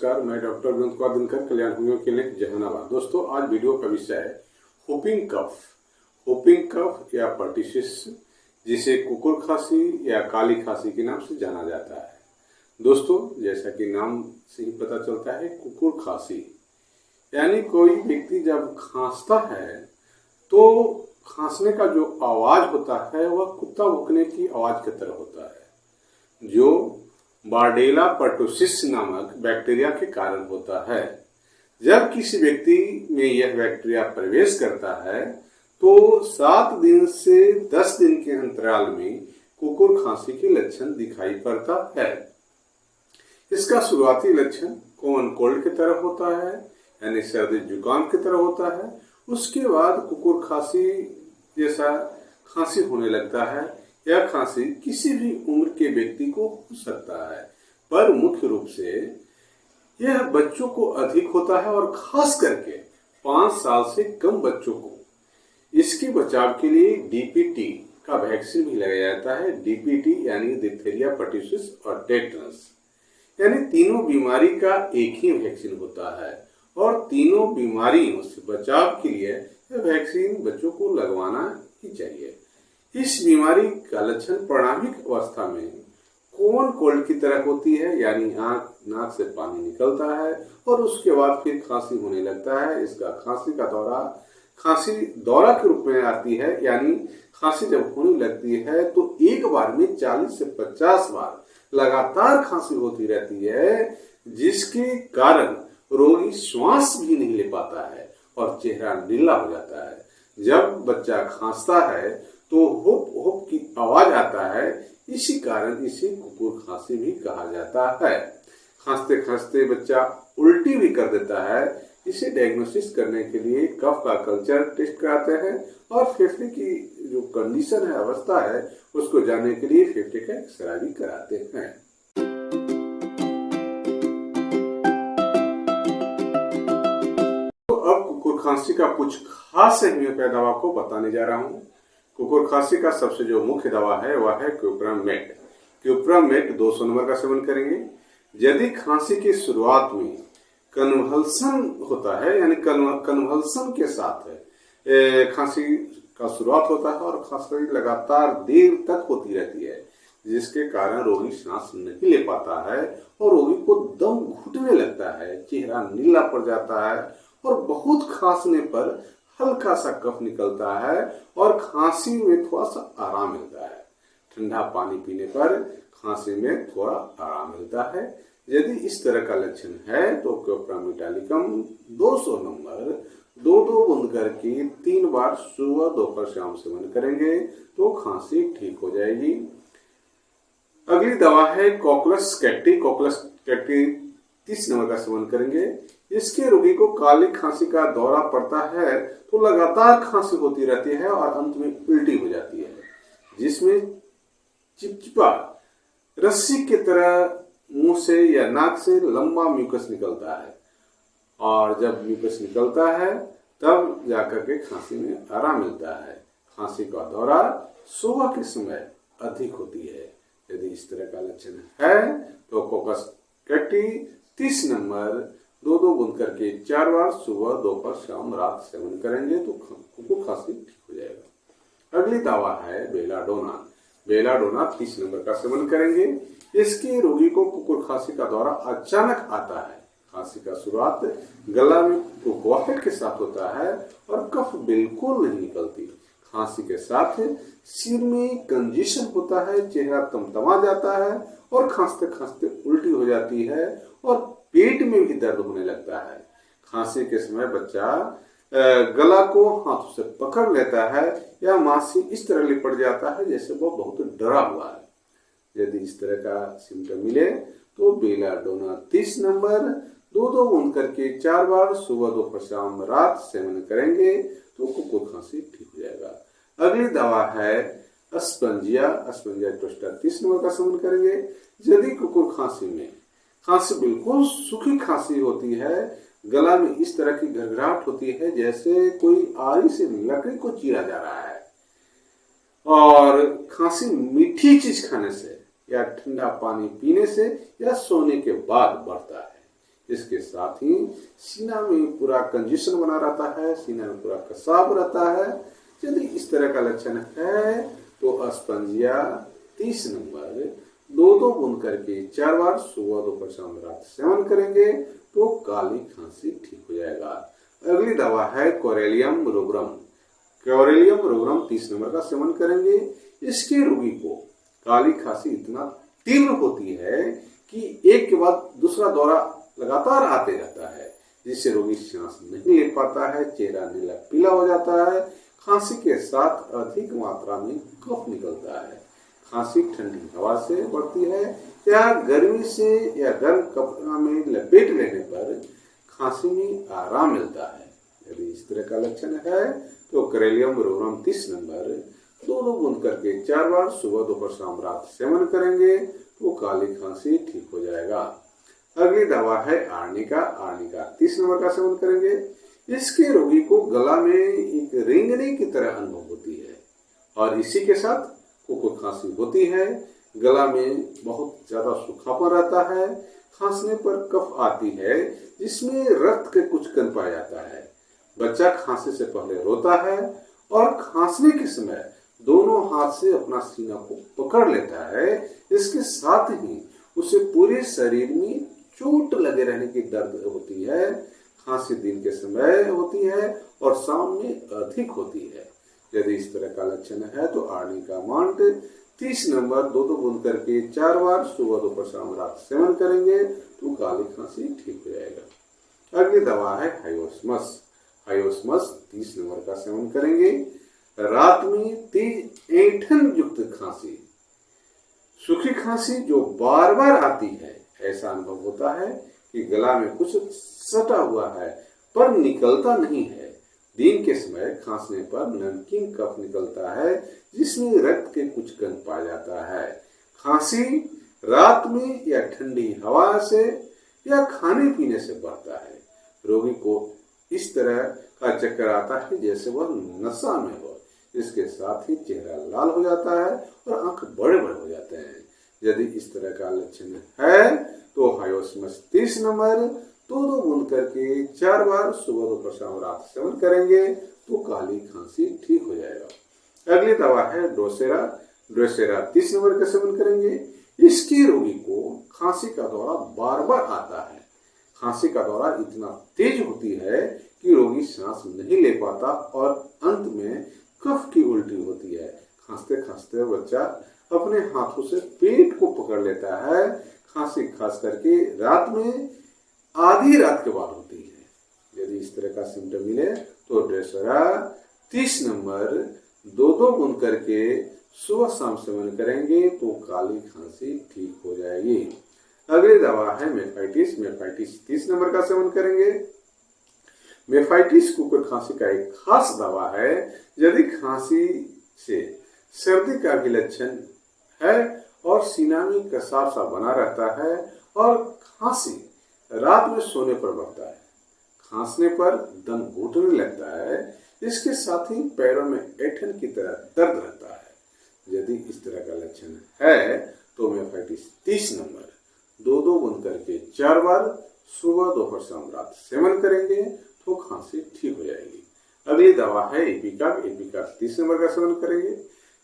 नमस्कार, मैं डॉक्टर विनोद कुमार दिनकर, कल्याण homeo clinic Jehanabad. दोस्तों, आज वीडियो का विषय है व्हूपिंग कफ। व्हूपिंग कफ या पर्टिसिस, जिसे कुकुर खांसी या काली खांसी के नाम से जाना जाता है। दोस्तों, जैसा कि नाम से ही पता चलता है, कुकुर खांसी यानी कोई व्यक्ति जब खांसता है तो खांसने का जो आवाज होता है वह कुत्ता भौंकने की आवाज की तरह होता है, जो बार्डेला पर्टुसिस नामक बैक्टीरिया के कारण होता है। जब किसी व्यक्ति में यह बैक्टीरिया प्रवेश करता है तो 7 दिन से 10 दिन के अंतराल में कुकुर खांसी के लक्षण दिखाई पड़ता है। इसका शुरुआती लक्षण कॉमन कोल्ड की तरह होता है, यानी सर्दी जुकाम की तरह होता है। उसके बाद कुकुर खांसी जैसा खांसी होने लगता है। यह खांसी किसी भी उम्र के व्यक्ति को हो सकता है, पर मुख्य रूप से यह बच्चों को अधिक होता है और खास करके 5 साल से कम बच्चों को। इसके बचाव के लिए डीपीटी का वैक्सीन भी लगाया जाता है। डीपीटी यानी डिप्थीरिया, पर्टिसिस और टेटनस, यानी तीनों बीमारी का एक ही वैक्सीन होता है और तीनों बीमारियों से बचाव के लिए यह वैक्सीन बच्चों को लगवाना ही चाहिए। इस बीमारी का लक्षण प्रारंभिक अवस्था में कॉमन कोल्ड की तरह होती है, यानी आंख नाक से पानी निकलता है और उसके बाद फिर खांसी होने लगता है। इसका खांसी दौरा के रूप में आती है, यानी खांसी जब होने लगती है तो एक बार में 40 से 50 बार लगातार खांसी होती रहती है, जिसके कारण रोगी श्वास भी नहीं ले पाता है और चेहरा नीला हो जाता है। जब बच्चा खांसता है तो हुप हुप की आवाज आता है, इसी कारण इसे कुकुर खांसी भी कहा जाता है। खांसते खांसते बच्चा उल्टी भी कर देता है। इसे डायग्नोसिस करने के लिए कफ का कल्चर टेस्ट कराते हैं और फेफड़े की जो कंडीशन है, अवस्था है, उसको जानने के लिए फेफड़े का एक्सरे भी कराते हैं। तो अब कुकुर खांसी का कुछ खास होम्योपैथी दवा को बताने जा रहा हूँ। कुकुर खांसी का सबसे जो मुख्य दवा है वह है क्यूप्रामेट। क्यूप्रामेट 200 नंबर का सेवन करेंगे। यदि खांसी की शुरुआत में कन्वल्सन होता है, यानी कन्वल्सन के साथ खांसी का शुरुआत होता है और खांसी लगातार देर तक होती रहती है, जिसके कारण रोगी सांस नहीं ले पाता है और रोगी को दम घुटने लगता है, चेहरा नीला पड़ जाता है और बहुत खांसने पर हल्का सा कफ निकलता है और खांसी में थोड़ा सा आराम मिलता है। ठंडा पानी पीने पर खांसी में थोड़ा आराम मिलता है। यदि इस तरह का लक्षण है तो क्यूप्रामेटालिकम 200 नंबर 2-2 बूंद करके 3 बार सुबह, दोपहर, शाम सेवन करेंगे तो खांसी ठीक हो जाएगी। अगली दवा है cocculus cacti. Cocculus cacti 30 number का सेवन करेंगे। इसके रोगी को काली खांसी का दौरा पड़ता है तो लगातार खांसी होती रहती है और अंत में उल्टी हो जाती है, जिसमें चिपचिपा रस्सी की तरह मुंह से या नाक से लंबा म्यूकस निकलता है और जब म्यूकस निकलता है तब जाकर के खांसी में आराम मिलता है। खांसी का दौरा सुबह के समय अधिक होती है। यदि इस तरह का लक्षण है तो कोकुलस कैक्टी 30 नंबर 2-2 बूंद करके 4 बार सुबह, दोपहर, शाम, रात सेवन करेंगे तो कुकुर खांसी ठीक हो जाएगा। अगली दवा है बेलाडोना। बेलाडोना 30 नंबर का सेवन करेंगे। इसके रोगी को कुकुर खांसी का दौरा अचानक आता है। खांसी का शुरुआत गला में रुकवाहट के साथ होता है और कफ बिल्कुल नहीं निकलती। खांसी के साथ सिर में कंजेशन होता है, चेहरा तमतमा जाता है और खांसते खांसते उल्टी हो जाती है और पेट में भी दर्द होने लगता है। खांसी के समय बच्चा गला को हाथों से पकड़ लेता है या मां से इस तरह लिपट जाता है जैसे वो बहुत डरा हुआ है। यदि इस तरह का सिम्टम मिले तो बेलाडोना 30 नंबर 2-2 बूंद करके 4 बार सुबह, दोपहर, शाम, रात सेवन करेंगे तो कुकुर खांसी ठीक हो जाएगा। अगली दवा है अस्पंजिया। अस्पंजिया टोस्टा 30 नंबर का सेवन करेंगे। यदि कुकुर खांसी में खांसी बिल्कुल सूखी खांसी होती है, गला में इस तरह की घरघराहट होती है जैसे कोई आरी से लकड़ी को चीरा जा रहा है और खांसी मीठी चीज खाने से या ठंडा पानी पीने से या सोने के बाद बढ़ता है। इसके साथ ही सीना में पूरा कंजेशन बना रहता है, सीना में पूरा कसाव रहता है। यदि इस तरह का लक्षण है तो अस्पंजिया 30 नंबर 2-2 बूंद करके 4 बार सुबह, दोपहर, शाम, रात सेवन करेंगे तो काली खांसी ठीक हो जाएगा। अगली दवा है Corallium rubrum. Corallium rubrum 30 number का सेवन करेंगे। इसके रोगी को काली खांसी इतना तीव्र होती है कि एक के बाद दूसरा दौरा लगातार आते रहता है, जिससे रोगी सांस नहीं ले पाता है, चेहरा नीला पीला हो जाता है, खांसी के साथ अधिक मात्रा में कफ निकलता है, खांसी ठंडी हवा से बढ़ती है या गर्मी से या गर्म कपड़ा में लपेट लेने पर खांसी में आराम मिलता है। यदि इस तरह का लक्षण है तो कोरेलियम रूब्रम 30 नंबर 2-2 बूंद करके 4 बार सुबह, दोपहर, शाम, रात सेवन करेंगे तो काली खांसी ठीक हो जाएगा। अगली दवा है आर्निका। आर्निका 30 नंबर का सेवन करेंगे। इसके रोगी को गला में एक रेंगने की तरह अनुभव होती है और इसी के साथ कुकुर खांसी होती है। गला में बहुत ज्यादा सूखापन रहता है, खांसने पर कफ आती है जिसमें रक्त के कुछ कण पाया जाता है। बच्चा खांसी से पहले रोता है और खांसने के समय दोनों हाथ से अपना सीना को पकड़ लेता है। इसके साथ ही उसे पूरे शरीर में चोट लगे रहने की दर्द होती है। खांसी दिन के समय होती है और शाम में अधिक होती है। यदि इस तरह का लक्षण है तो आर्निका मांट 30 नंबर 2-2 बूंद करके 4 बार सुबह, दोपहर, शाम, रात सेवन करेंगे तो काली खांसी ठीक हो जाएगा। अगली दवा है हाइओस्मस। हाइओस्मस 30 नंबर का सेवन करेंगे। रात में तेज ऐंठन युक्त खांसी, सूखी खांसी जो बार बार आती है, ऐसा अनुभव होता है कि गला में कुछ सटा हुआ है पर निकलता नहीं है। दिन के समय खांसने पर नमकीन कफ निकलता है जिसमें रक्त के कुछ कण पाया जाता है। खांसी रात में या ठंडी हवा से या खाने पीने से बढ़ता है। रोगी को इस तरह का चक्कर आता है जैसे वह नशा में हो। इसके साथ ही चेहरा लाल हो जाता है और आंख बड़े बड़े हो जाते हैं। यदि इस तरह का लक्षण है तो हाइओस्मस 30 नंबर 2-2 बूंद करके 4 बार सुबह, दोपहर, शाम, रात सेवन करेंगे तो काली खांसी ठीक हो जाएगा। अगली दवा है ड्रोसेरा। ड्रोसेरा 30 नंबर का सेवन करेंगे। इसके रोगी को खांसी का दौरा बार बार आता है। खांसी का दौरा इतना तेज होती है कि रोगी सांस नहीं ले पाता और अंत में कफ की उल्टी होती है। खांसते खांसते बच्चा अपने हाथों से पेट को पकड़ लेता है। खांसी खास करके रात में आधी रात के बाद होती है। यदि इस तरह का सिम्टम मिले तो ड्रोसेरा 30 नंबर 2-2 बूंद करके सुबह शाम सेवन करेंगे तो काली खांसी ठीक हो जाएगी। अगली दवा है मेफाइटिस। मेफाइटिस 30 नंबर का सेवन करेंगे। मेफाइटिस कुकुर खांसी का एक खास दवा है। यदि खांसी से सर्दी का भी लक्षण है और सीना में कसाव सा बना रहता है और खांसी रात में सोने पर बढ़ता है, खांसने पर दम घुटने लगता है, इसके साथ ही पैरों में ऐंठन की तरह दर्द रहता है। यदि इस तरह का लक्षण है तो मेफाइटिस 30 नंबर 2-2 बूंद करके 4 बार सुबह, दोपहर, शाम, रात सेवन करेंगे तो खांसी ठीक हो जाएगी। अगली दवा है एपिकाक। एपिकाक 30 नंबर का सेवन करेंगे।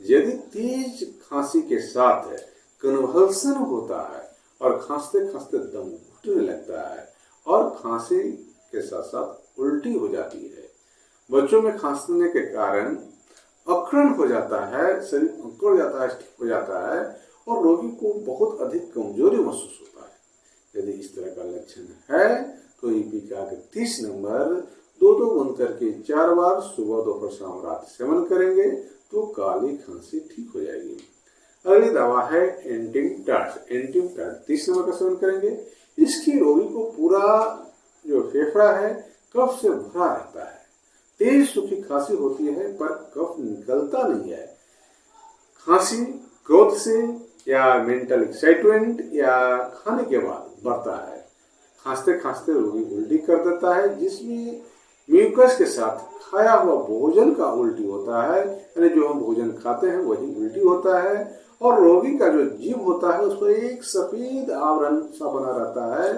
यदि तेज खांसी के साथ कन्वल्सन होता है और खांसते खांसते दम घुटने लगता है और खांसी के साथ साथ उल्टी हो जाती है, बच्चों में खांसने के कारण अकड़न हो जाता है, शरीर अकड़ जाता है, स्टिफ हो जाता है और रोगी को बहुत अधिक कमजोरी महसूस होता है। यदि इस तरह का लक्षण है तो एपिकाक 30 नंबर 2-2 बूंद करके 4 बार सुबह, दोपहर, शाम, रात सेवन करेंगे तो काली खांसी ठीक हो जाएगी। अगली दवा है एंटीमटाट। एंटीमटाट 30 नंबर का सेवन करेंगे। इसकी रोगी को पूरा जो फेफड़ा है कफ से भरा रहता है। तेज सूखी खांसी होती है पर कफ निकलता नहीं है। खांसी क्रोध से या मेंटल एक्साइटमेंट या खाने के बाद बढ़ता है। खांसते खांसते रोगी उल्टी कर देता है जिसमें म्यूकस के साथ खाया हुआ भोजन का उल्टी होता है, यानी जो हम भोजन खाते हैं वही उल्टी होता है और रोगी का जो जीभ होता है उस पर एक सफेद आवरण सा बना रहता है।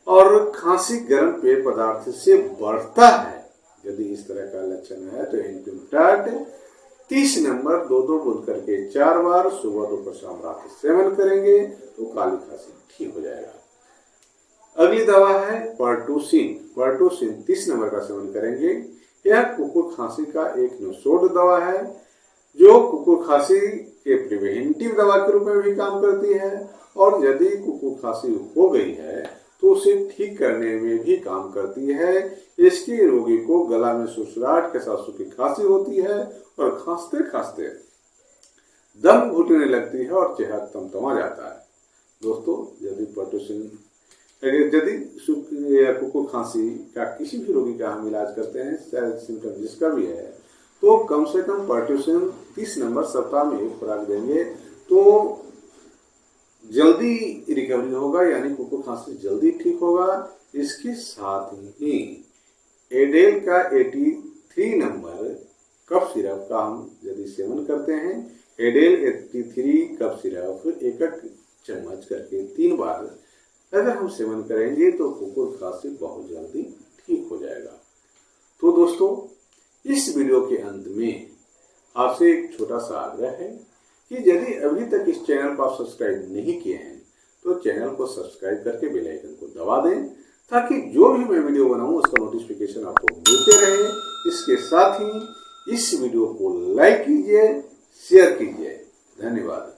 और खांसी गर्म पेय पदार्थ से बढ़ता है। यदि इस तरह का लक्षण है तो एंटीम्टाट 30 नंबर 2-2 बूंद करके 4 बार सुबह दोपहर शाम रात सेवन करेंगे तो काली खांसी ठीक हो जाएगा। अगली दवा है पर्टुसिन। पर्टुसिन 30 नंबर का सेवन करेंगे। यह कुकुर खांसी का एक निषोध दवा है जो कुकुर खांसी के प्रिवेंटिव दवा के रूप में भी काम करती है और यदि कुकुर खांसी हो गई है तो उसे ठीक करने में भी काम करती है। इसके रोगी को गला में सुसराहट के साथ सूखी खांसी होती है और खांसते खांसते दम घुटने लगती है और चेहरा तमतमा जाता है। दोस्तों, यदि पर्टुसिन कुकुर खांसी का किसी भी रोगी का हम इलाज करते हैं, चाहे सिम्टम जिसका भी है, तो कम से कम पर्टुसिन 30 नंबर सप्ताह में एक खुराक देंगे तो जल्दी रिकवरी होगा, यानी कुकुर खांसी जल्दी ठीक होगा। इसके साथ ही एडेल का 83 नंबर कफ सिरप का हम यदि सेवन करते हैं, एडेल 83 कफ सिरप 1 चम्मच करके 3 बार अगर हम सेवन करेंगे तो कुकुर खांसी बहुत जल्दी ठीक हो जाएगा। तो दोस्तों, इस वीडियो के अंत में आपसे एक छोटा सा आग्रह है कि यदि अभी तक इस चैनल को आप सब्सक्राइब नहीं किए हैं तो चैनल को सब्सक्राइब करके बेल आइकन को दबा दें ताकि जो भी मैं वीडियो बनाऊं उसका नोटिफिकेशन आपको मिलते रहे। इसके साथ ही इस वीडियो को लाइक कीजिए, शेयर कीजिए। धन्यवाद।